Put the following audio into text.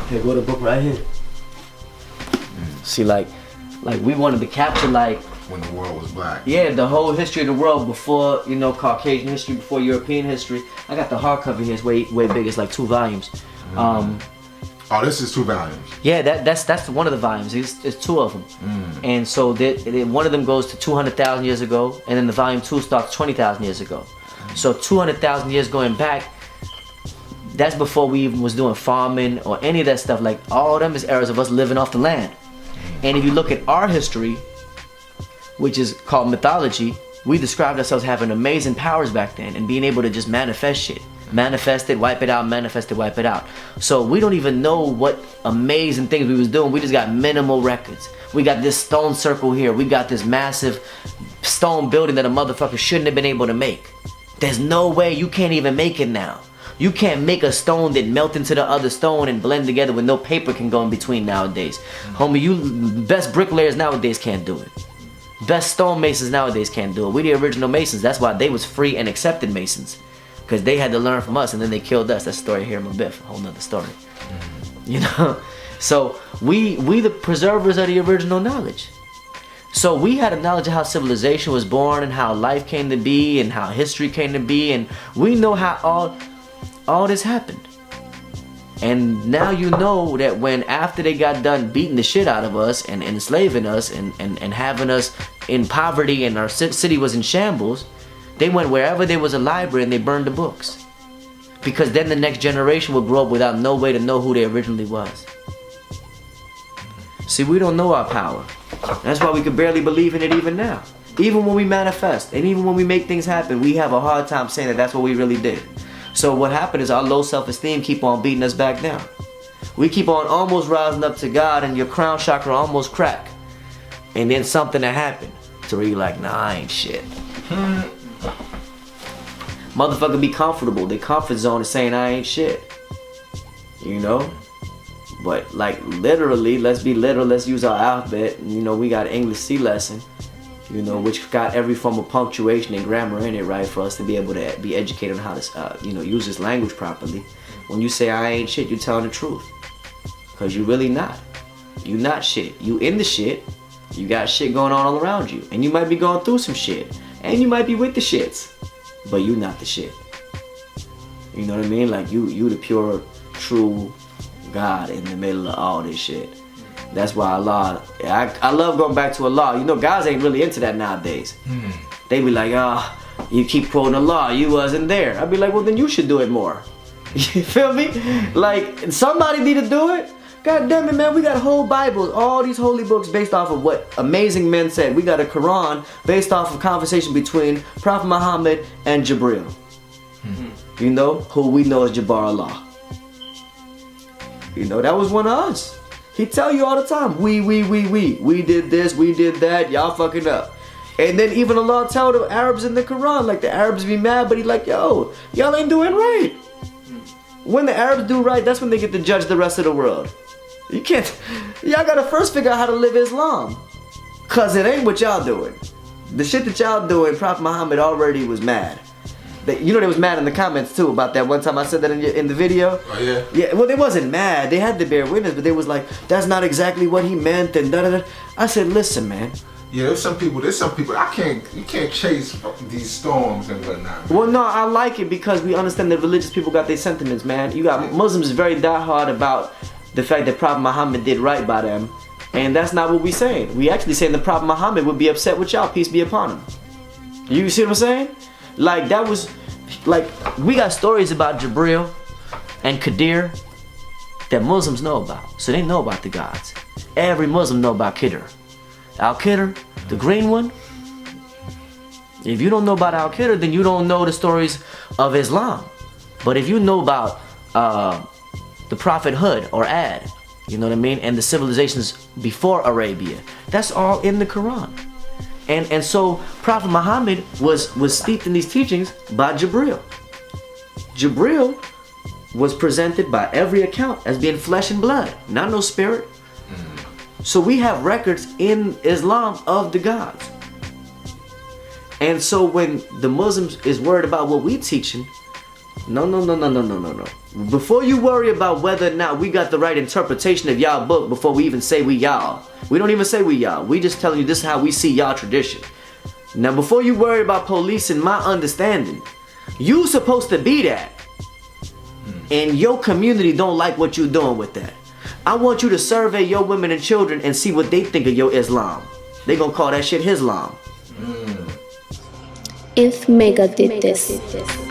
Here, go to the book right here. See, like we wanted to capture like when the world was black. Yeah, the whole history of the world before, you know, Caucasian history, before European history. I got the hardcover here. It's way big. It's like 2 volumes. Oh, this is 2 volumes. Yeah, that's one of the volumes. It's 2 of them. And so one of them goes to 200,000 years ago, and then the volume 2 starts 20,000 years ago. So 200,000 years going back, that's before we even was doing farming or any of that stuff. Like, all of them is eras of us living off the land. And if you look at our history, which is called mythology, we described ourselves having amazing powers back then and being able to just manifest shit. Manifest it, wipe it out, manifest it, wipe it out. So we don't even know what amazing things we was doing. We just got minimal records. We got this stone circle here. We got this massive stone building that a motherfucker shouldn't have been able to make. There's no way. You can't even make it now. You can't make a stone that melt into the other stone and blend together with no paper can go in between nowadays. Homie, you best bricklayers nowadays can't do it. Best stonemasons nowadays can't do it. We the original masons. That's why they was free and accepted masons. Because they had to learn from us and then they killed us. That's the story here in my biff. A whole nother story. You know? So we the preservers of the original knowledge. So we had a knowledge of how civilization was born and how life came to be and how history came to be, and we know how all this happened. And now you know that when after they got done beating the shit out of us and enslaving us and having us in poverty and our city was in shambles, they went wherever there was a library and they burned the books. Because then the next generation would grow up without no way to know who they originally was. See, we don't know our power. That's why we could barely believe in it even now. Even when we manifest and even when we make things happen, we have a hard time saying that that's what we really did. So what happened is our low self-esteem keep on beating us back down. We keep on almost rising up to God and your crown chakra almost crack. And then something that happened to where you're like, nah, I ain't shit. Motherfucker be comfortable. Their comfort zone is saying I ain't shit. You know? But like literally, let's be literal, let's use our alphabet. You know, we got an English C lesson, you know, which got every form of punctuation and grammar in it, right? For us to be able to be educated on how to, you know, use this language properly. When you say I ain't shit, you're telling the truth. Cause you really not. You not shit. You in the shit. You got shit going on all around you. And you might be going through some shit. And you might be with the shits. But you not the shit. You know what I mean? Like you the pure, true God in the middle of all this shit. That's why Allah, I love going back to Allah. You know, guys ain't really into that nowadays. They be like, you keep quoting Allah, you wasn't there. I'd be like, well then you should do it more. You feel me? Like, somebody need to do it. God damn it, man, we got whole Bibles, all these holy books based off of what amazing men said. We got a Quran based off of conversation between Prophet Muhammad and Jibril. You know, who we know as Jabbar Allah. You know, that was one of us. He tell you all the time, we did this, we did that, y'all fucking up. And then even Allah tell the Arabs in the Quran, like the Arabs be mad, but he like, yo, y'all ain't doing right. When the Arabs do right, that's when they get to judge the rest of the world. You can't, y'all gotta first figure out how to live Islam. Cause it ain't what y'all doing. The shit that y'all doing, Prophet Muhammad already was mad. You know they was mad in the comments too about that one time I said that in the video. Oh yeah? Yeah, well they wasn't mad, they had to bear witness, but they was like, that's not exactly what he meant and da da da. I said, listen man. Yeah, there's some people, you can't chase these storms and whatnot. Well no, I like it because we understand that religious people got their sentiments, man. You got Muslims very diehard about the fact that Prophet Muhammad did right by them. And that's not what we saying. We actually saying the Prophet Muhammad would be upset with y'all, peace be upon him. You see what I'm saying? Like that was, like we got stories about Jibril and Qadir that Muslims know about. So they know about the gods. Every Muslim know about Qidr. Al-Qidr, the green one. If you don't know about Al-Qidr, then you don't know the stories of Islam. But if you know about the Prophet Hud or Ad, you know what I mean, and the civilizations before Arabia, that's all in the Quran. And so Prophet Muhammad was steeped in these teachings by Jibril. Jibril was presented by every account as being flesh and blood, not no spirit. So we have records in Islam of the gods. And so when the Muslims is worried about what we teaching, No. Before you worry about whether or not we got the right interpretation of y'all book, before we even say we y'all. We don't even say we y'all. We just telling you this is how we see y'all tradition. Now, before you worry about policing my understanding, you supposed to be that. And your community don't like what you doing with that. I want you to survey your women and children and see what they think of your Islam. They gonna call that shit Islam. If Mecca did this.